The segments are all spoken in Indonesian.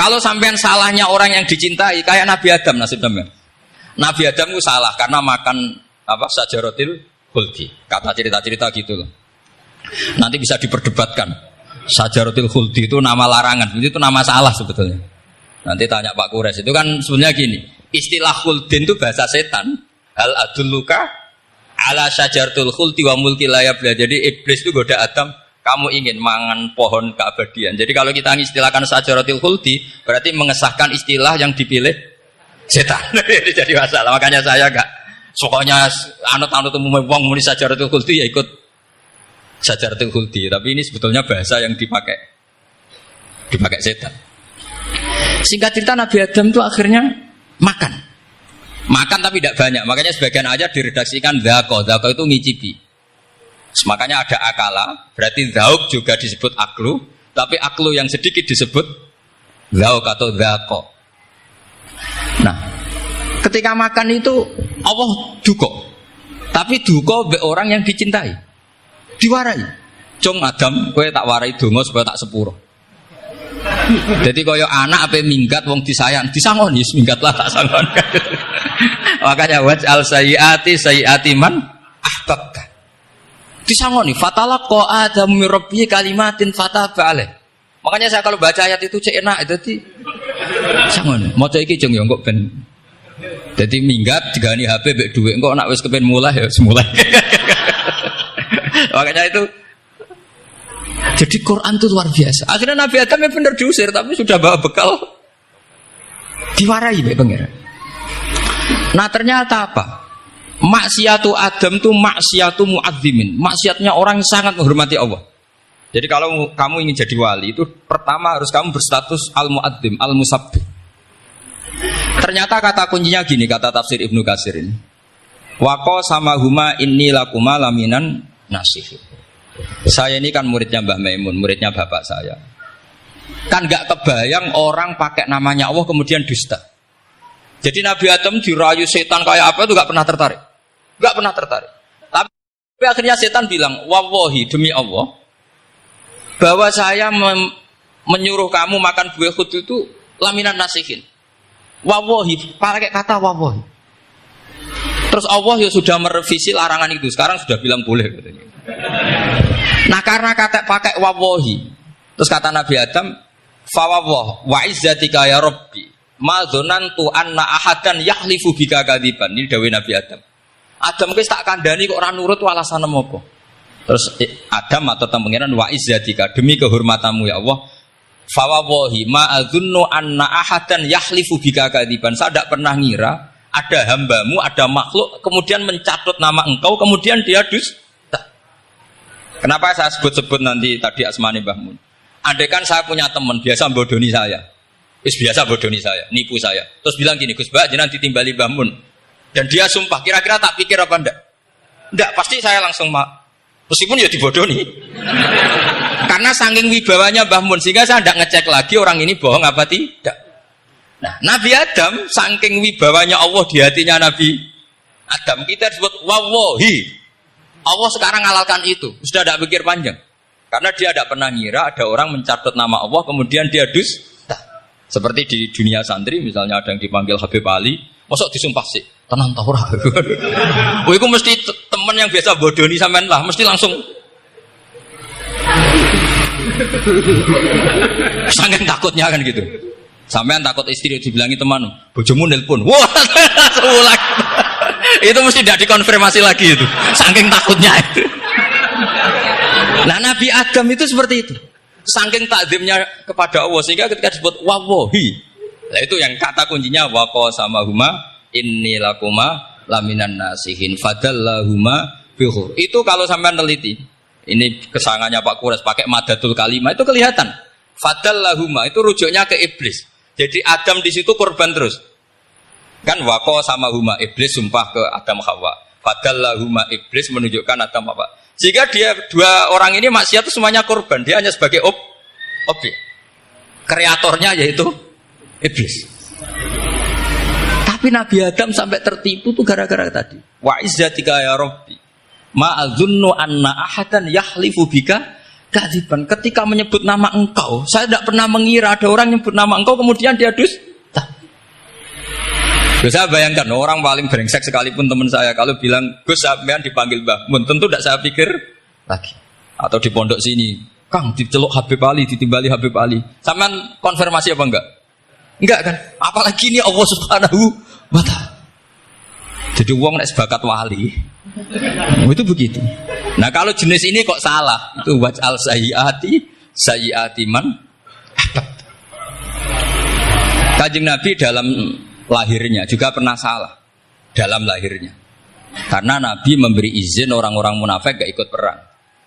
Kalau sampean salahnya orang yang dicintai, kayak Nabi Adam nasib sampean. Nabi Adam itu salah karena makan sajaratil khuldi. Kata cerita-cerita gitu loh. Nanti bisa diperdebatkan. Sajaratil khuldi itu nama larangan, itu nama salah sebetulnya. Nanti tanya Pak Kures, itu kan sebenarnya gini. Istilah khuldin itu bahasa setan. Hal adulluka ala sajaratul khuldi wa mulki la yabla. Jadi iblis itu goda Adam, kamu ingin mangan pohon keabadian. Jadi kalau kita mengistilahkan sajaratul khuldi, berarti mengesahkan istilah yang dipilih setan. Jadi masalah. Makanya saya enggak pokoknya anut-anut umum wong muni sajaratul khuldi ya ikut sajaratul khuldi. Tapi ini sebetulnya bahasa yang dipakai setan. Singkat cerita Nabi Adam itu akhirnya makan tapi tidak banyak. Makanya sebagian aja diredaksikan dzaqo itu ngicipi. Makanya ada akala, berarti dzauq juga disebut aklu, tapi aklu yang sedikit disebut dzauq atau dzaqo. Nah, ketika makan itu Allah duka, tapi duka be orang yang dicintai, diwarai. Cung Adam, kowe tak warai donga supaya tak sepuro. Jadi kaya anak apa minggat wong disayang, disangoni minggatlah tak sangon. Makanya waj'al sayyiati man ahbabta. Disangoni fatalaqa Adam min rabbi kalimatin fataba alaih. Makanya saya kalau baca ayat itu cek enak dadi sangon. Maca iki jeng yo kok ben dadi minggat digani HP mbek dhuwit engko nek wis kepen mulai ya semulai. Makanya itu jadi Quran itu luar biasa. Akhirnya Nabi Adam yang benar diusir, tapi sudah bawa bekal diwarai mbek pangeran. Nah ternyata apa? Maksiatu Adam itu maksiatu mu'azzimin. Maksiatnya orang yang sangat menghormati Allah. Jadi kalau kamu ingin jadi wali itu pertama harus kamu berstatus al-mu'azzim, al-musabbih. Ternyata kata kuncinya gini, kata tafsir Ibnu Katsir ini. Waqo sama huma inni lakuma laminan nasih. Saya ini kan muridnya Mbah Maimun, muridnya bapak saya. Kan gak kebayang orang pakai namanya Allah kemudian dusta. Jadi Nabi Adam dirayu setan kayak apa itu gak pernah tertarik. Gak pernah tertarik. Tapi akhirnya setan bilang, wallahi demi Allah, bahwa saya menyuruh kamu makan buah khut itu laminan nasihin. Wallahi, pakai kata wallahi. Terus Allah ya sudah merevisi larangan itu. Sekarang sudah bilang boleh katanya. Nah karena kata pakai wawahi, terus kata Nabi Adam, fawawah wa izzatika ya Rabbi, ma dzanantu anna ahadan yahlifu bika kadziban. Ini dawuh Nabi Adam. Adam wis tak kandhani kok ora nurut alasan apa? Terus Adam atau pangeran wa izzatika, demi kehormatanmu ya Allah, fawawahi ma adzunnu anna ahadan yahlifu bika kadziban. Saya tidak pernah ngira ada hambamu, ada makhluk kemudian mencatut nama engkau kemudian dia dusta. Kenapa saya sebut-sebut nanti tadi asmane Mbah Mun? Andaikan saya punya teman biasa bodoni saya, biasa bodoni saya, nipu saya, terus bilang gini, Gus Mbak, jenengan ditimbali Mbah Mun, dan dia sumpah, kira-kira tak pikir apa enggak? Enggak, pasti saya langsung meskipun ya dibodoni, karena saking wibawanya Mbah Mun, sehingga saya enggak ngecek lagi orang ini bohong apa tidak. Nah, Nabi Adam saking wibawanya Allah di hatinya Nabi Adam, kita disebut wawahi. Allah sekarang halalkan itu, sudah tidak pikir panjang. Karena dia tidak pernah ngira ada orang mencatat nama Allah kemudian dia dusta. Seperti di dunia santri misalnya ada yang dipanggil Habib Ali, mosok disumpah sih, tenang tau ora. Oh itu mesti teman yang biasa bodoni sampean lah, mesti langsung saking takutnya kan gitu. Sampean takut istri dibilangi teman, bojomu nelpon. Wah, langsung itu mesti tidak dikonfirmasi lagi itu, saking takutnya itu. Nah Nabi Adam itu seperti itu, saking takzimnya kepada Allah sehingga ketika disebut wawahi, nah itu yang kata kuncinya waqo sama huma inni lakuma laminan nasihin fadallahuma bihur. Itu kalau sampean teliti, ini kesangannya Pak Kures pakai madatul kalimah itu kelihatan. Fadallahuma itu rujuknya ke iblis. Jadi Adam di situ korban terus. Kan waqo sama huma iblis sumpah ke Adam Hawa. Fadallahuma iblis menunjukkan Adam Hawa. Jika dia dua orang ini maksiat itu semuanya korban, dia hanya sebagai objek. Kreatornya yaitu iblis. Tapi Nabi Adam sampai tertipu tuh gara-gara tadi. Wa izzatika ya Rabbi, ma adzunnu anna ahadan yahlifu bika kadziban. Ketika menyebut nama engkau, saya tidak pernah mengira ada orang nyebut nama engkau kemudian dia dusta. Saya bayangkan orang paling brengsek sekalipun teman saya kalau bilang Gus sampean dipanggil Mbah Mun, tentu tidak saya pikir lagi. Atau di pondok sini, Kang diceluk Habib Ali, ditimbali Habib Ali. Sampean konfirmasi apa enggak? Enggak kan? Apalagi ini Allah Subhanahu wa ta'ala. Jadi wong nek sebakat wali. Itu begitu. Nah, kalau jenis ini kok salah? Itu waj'al sayyiati man ahbab. Kanjeng Nabi dalam lahirnya juga pernah salah dalam lahirnya. Karena Nabi memberi izin orang-orang munafik gak ikut perang.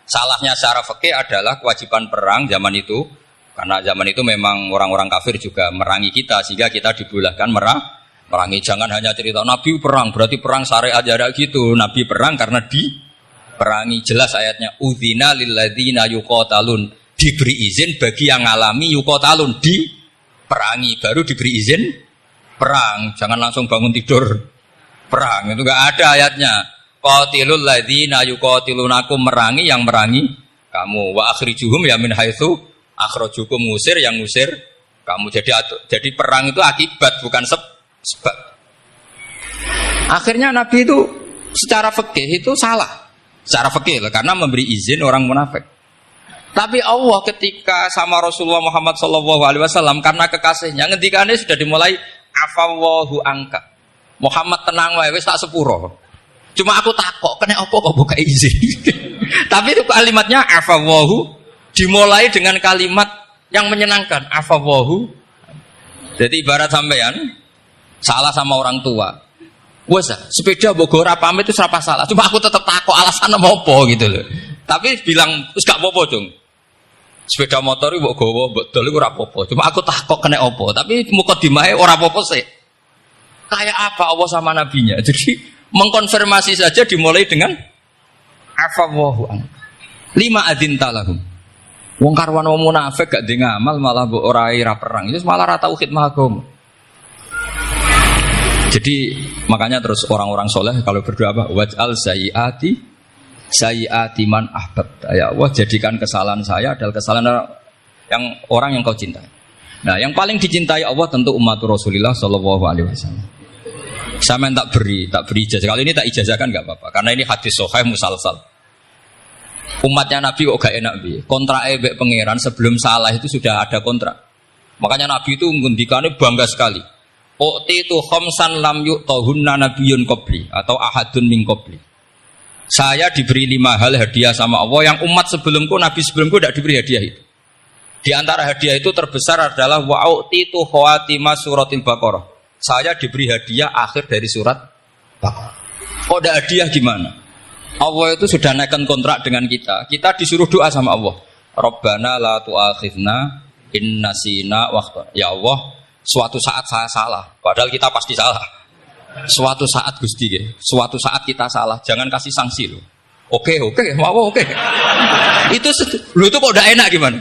Salahnya secara fikih adalah kewajiban perang zaman itu. Karena zaman itu memang orang-orang kafir juga merangi kita sehingga kita dibolehkan merangi. Jangan hanya cerita Nabi perang berarti perang syariat ada gitu. Nabi perang karena diperangi. Jelas ayatnya udzina lilladzina yuqatalun, diberi izin bagi yang ngalami yuqatalun, diperangi baru diberi izin perang. Jangan langsung bangun tidur perang, itu enggak ada ayatnya. Qatilul ladzina yuqatilunakum, merangi yang merangi kamu. Wa akhrijuhum ya min haitsu akhrajukum, ngusir yang ngusir kamu. Jadi perang itu akibat bukan sebab. Akhirnya Nabi itu secara fikih itu salah. Secara fikih karena memberi izin orang munafik. Tapi Allah ketika sama Rasulullah Muhammad SAW karena kekasihnya ngendikane sudah dimulai afawwahu angka. Muhammad tenang wae wis tak sepuro. Cuma aku takok kena apa kok buka izin. Tapi itu kalimatnya afawwahu dimulai dengan kalimat yang menyenangkan, afawwahu. Jadi ibarat sampean salah sama orang tua. Wes sepeda mbok ora pamit itu serapa salah. Cuma aku tetap takok alasan apa gitu loh. Tapi bilang wis gak apa-apa, Jung. Sepeda motor mbok gowo, mbok dol iku ora apa-apa. Cuma aku takok kena apa. Tapi mukadimahe ora apa-apa sih. Kayak apa Allah sama nabinya. Jadi mengkonfirmasi saja dimulai dengan afawwahu an. Lima adzinta lahum. Wong karwan wong munafik gak ndek ngamal malah mbok ora ira perang. Itu malah ra tau khidmah agama. Jadi makanya terus orang-orang soleh kalau berdoa apa? Waj'al sayyiati man ahbab. Ya Allah, jadikan kesalahan saya adalah kesalahan yang orang yang kau cintai. Nah, yang paling dicintai Allah tentu umat Rasulullah sallallahu alaihi wasallam. Sama yang tak beri ijazah. Kalau ini tak ijazahkan nggak apa-apa, karena ini hadis sahih musalsal. Umatnya Nabi kok gak enak bi. Kontrak ebek pangeran sebelum salah itu sudah ada kontrak. Makanya Nabi itu ngendikane bangga sekali. U'titu khamsan lam yu'tahunna nabiyyun qabli atau ahadun min qabli. Saya diberi 5 hal hadiah sama Allah yang umat sebelumku, Nabi sebelumku tidak diberi hadiah itu. Di antara hadiah itu terbesar adalah wa'u'titu khawatima suratil Baqarah. Saya diberi hadiah akhir dari surat Baqarah. Kok ada hadiah gimana? Allah itu sudah naikkan kontrak dengan kita. Kita disuruh doa sama Allah. Rabbana la tu'akhidna in nasina waqta. Ya Allah, suatu saat saya salah. Padahal kita pasti salah. Suatu saat Gusti, suatu saat kita salah. Jangan kasih sanksi loh. Oke, mau oke. Itu kok udah enak gimana?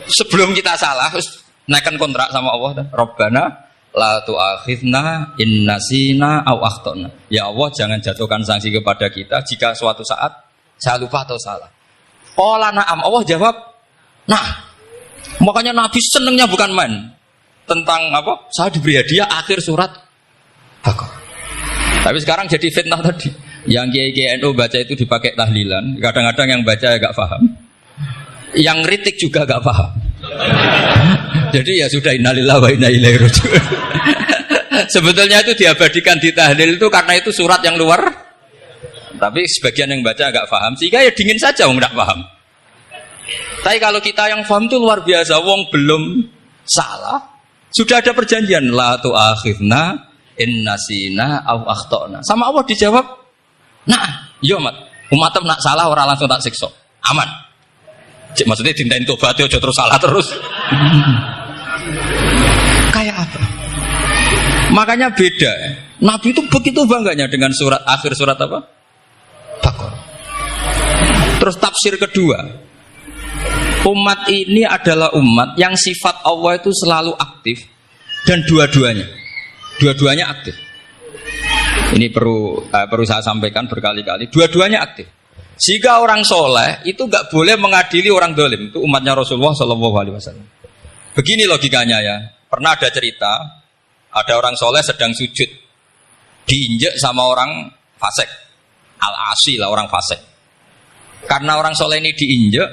Sebelum kita salah, terus naikkan kontrak sama Allah. Rabbana la tu'akhidna in nasina aw akhtana. Ya Allah, jangan jatuhkan sanksi kepada kita jika suatu saat saya lupa atau salah. Qala na'am, Allah jawab, nah. Makanya Nabi senengnya bukan main tentang apa? Saya diberi hadiah akhir surat Baqarah. Tapi sekarang jadi fitnah tadi. Yang kiai NU baca itu dipakai tahlilan, kadang-kadang yang baca agak paham. Yang kritik juga agak paham. Jadi ya sudah innalillahi wa inna ilaihi raji'un. Sebetulnya itu diabadikan di tahlil itu karena itu surat yang luar. Tapi sebagian yang baca agak paham sehingga ya dingin saja wong enggak paham. Tapi kalau kita yang paham itu luar biasa, wong belum salah sudah ada perjanjian la tu'akhidna in nasina aw akhtana. Sama Allah dijawab, "Nah, iya umat nak salah orang langsung tak siksa. Aman." Maksudnya dintain tobat aja terus salah terus. Kayak apa? Makanya beda. Nabi itu begitu bangganya dengan surat akhir surat apa? Baqarah. Terus tafsir kedua, umat ini adalah umat yang sifat Allah itu selalu aktif dan dua-duanya aktif. Ini perlu saya sampaikan berkali-kali. Dua-duanya aktif. Jika orang soleh itu nggak boleh mengadili orang dolim. Itu umatnya Rasulullah SAW. Begini logikanya ya. Pernah ada cerita, ada orang soleh sedang sujud, diinjek sama orang fasik, al-asi lah orang fasik. Karena orang soleh ini diinjek,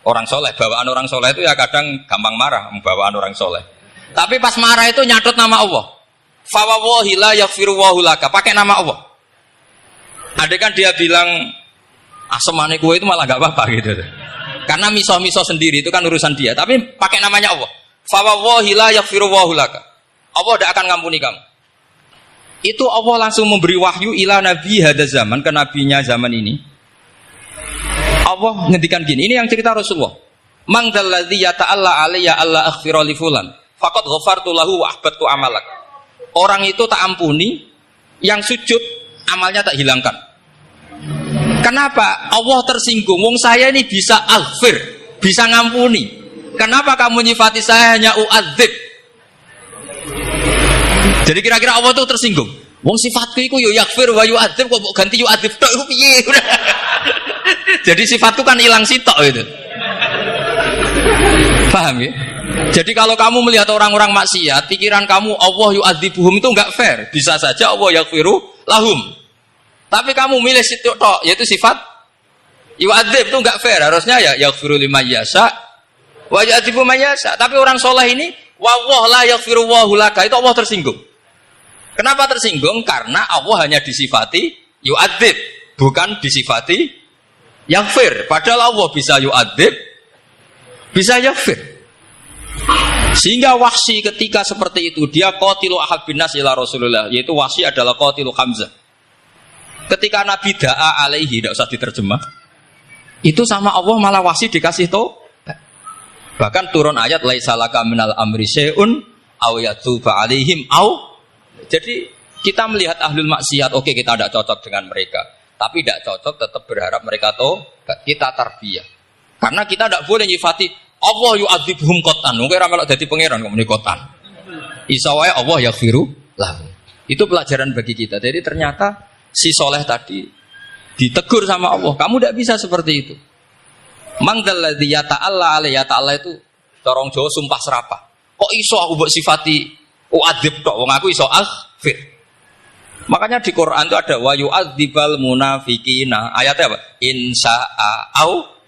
orang soleh, bawaan orang soleh itu ya kadang gampang marah, bawaan orang soleh. Tapi pas marah itu nyatut nama Allah. Fawawahi la yaghfirullahu laka, pakai nama Allah. Ada kan dia bilang asemane kue itu malah gak apa-apa gitu. Karena miso-miso sendiri itu kan urusan dia, tapi pakai namanya Allah. Fawawahi la yaghfirullahu laka. Allah tidak akan ngampuni kamu. Itu Allah langsung memberi wahyu ila nabi hada zaman, ke nabinya zaman ini. Allah ngendikan gini, ini yang cerita Rasulullah. Mang dalladzi yata'alla alayya alla aghfira li fulan faqad ghafartu lahu wa ahbattu amalak. Orang itu tak ampuni, yang sujud amalnya tak hilangkan. Kenapa? Allah tersinggung. Wong saya ini bisa aghfir, bisa ngampuni. Kenapa kamu nyifati saya hanya u'adzib? Jadi kira-kira Allah itu tersinggung. Wong sifatku itu yo yaghfir wa yu'adzib, kok ganti yu'adzib tok iku piye? Jadi sifatku kan hilang sitok itu. Paham ya? Jadi kalau kamu melihat orang-orang maksiat, pikiran kamu Allah yu'adzibuhum itu enggak fair. Bisa saja Allah yaghfiru lahum. Tapi kamu milih sitok tok, yaitu sifat yu'adzib itu enggak fair. Harusnya ya yaghfiru liman yasha wa yu'adzibu man yasha. Tapi orang soleh ini wallahu la yaghfiru wallahu laka, itu Allah tersinggung. Kenapa tersinggung? Karena Allah hanya disifati yu'adzib, bukan disifati yaghfir. Padahal Allah bisa yu'adzib, bisa yaghfir. Sehingga Wahsy ketika seperti itu, dia qatilu ahad bin nas ila Rasulullah, yaitu Wahsy adalah qatilu Hamzah. Ketika Nabi da'a alaihi, tidak usah diterjemah, itu sama Allah malah Wahsy dikasih tahu. Bahkan turun ayat laisa laka minal amri syai'un aw yatuba alaihim aw. Jadi kita melihat ahlul maksiat, oke kita tidak cocok dengan mereka, tapi tidak cocok tetap berharap mereka tahu. Kita tarbiyah. Karena kita tidak boleh nyifati Allah yu'adzibuhum qatan. Mungkin ora melok dadi pangeran kok muni qatan. Isa wae Allah yaghfiru lahu. Itu pelajaran bagi kita. Jadi ternyata si soleh tadi ditegur sama Allah, kamu tidak bisa seperti itu. Mangdalladzi yata'alla alayya ta'ala itu corong Jawa sumpah serapah. Kok iso aku mbok sifati u'adzib tok, wong aku iso aghfir. Makanya di Quran itu ada wa yu'adzibal munafiqina. Ayatnya apa? Insya'a au